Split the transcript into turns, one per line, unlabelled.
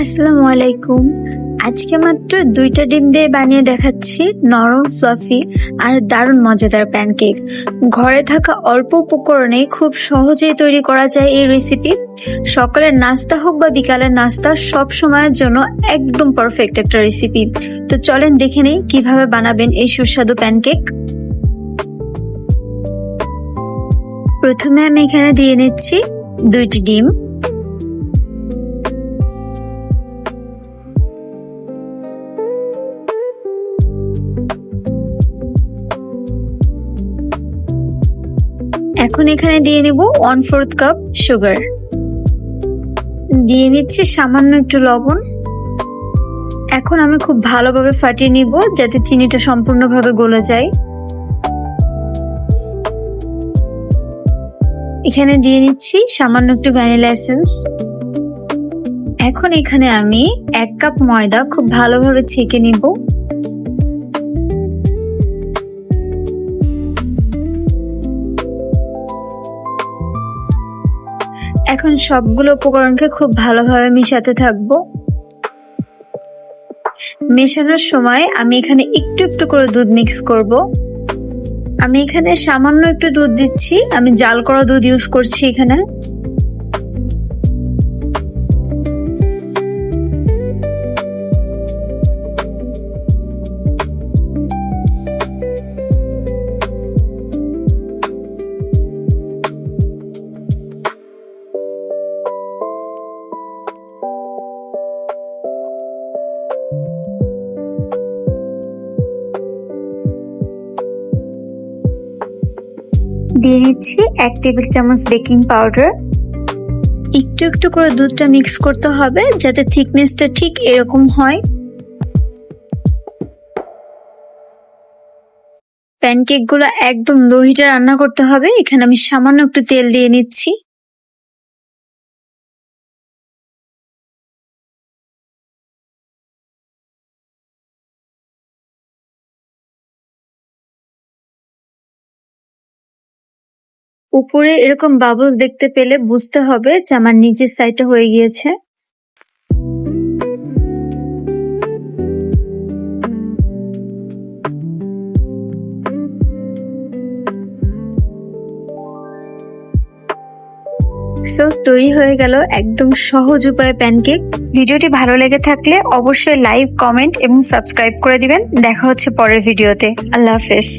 আসসালামু আলাইকুম। আজকে মাত্র 2টা ডিম দিয়ে বানিয়ে দেখাচ্ছি নরম ফ্লাফি আর দারুণ মজাদার প্যানকেক। ঘরে থাকা অল্প উপকরণে খুব সহজেই তৈরি করা যায় এই রেসিপি। সকালের নাস্তা হোক বা বিকালের নাস্তা, সব সময়ের জন্য একদম পারফেক্ট একটা রেসিপি। তো চলেন দেখে নেই কিভাবে বানাবেন এই সুস্বাদু প্যানকেক। প্রথমে আমি এখানে দিয়ে নিচ্ছি 2টি ডিম। এখন এখানে দিয়ে নিব 1/4 কাপ সুগার, দিয়ে নিচ্ছি সামান্য একটু লবণ। এখন আমি খুব ভালোভাবে ফাটিয়ে নিব যাতে চিনিটা সম্পূর্ণভাবে গলে যায়। এখানে দিয়ে নিচ্ছি সামান্য একটু ভ্যানিলা এসেন্স। এখন এখানে আমি 1 কাপ ময়দা খুব ভালোভাবে ছেঁকে নিব। এখন সবগুলো উপকরণকে খুব ভালোভাবে মিশাতে থাকবো। মেশানোর সময় আমি এখানে একটু একটু করে দুধ মিক্স করব। আমি এখানে সামান্য একটু দুধ দিচ্ছি, আমি জাল করা দুধ ইউজ করছি এখানে। দিয়ে নিচ্ছি 1 টেবিল চামচ বেকিং পাউডার। একটু একটু করে দুধটা মিক্স করতে হবে যাতে থিকনেসটা ঠিক এরকম হয়। প্যানকেক গুলো একদম লো হিটে রান্না করতে হবে। এখানে আমি সামান্য একটু তেল দিয়ে নিচ্ছি। উপরে এরকম বাবলস দেখতে পেলে বুঝতে হবে যে আমার নিচের সাইডটা হয়ে গিয়েছে। সো তৈরি হয়ে গেল একদম সহজ উপায়ে প্যানকেক। ভিডিওটি ভালো লেগে থাকলে অবশ্যই লাইক, কমেন্ট এবং সাবস্ক্রাইব করে দিবেন। দেখা হচ্ছে পরের ভিডিওতে। আল্লাহ হাফেজ।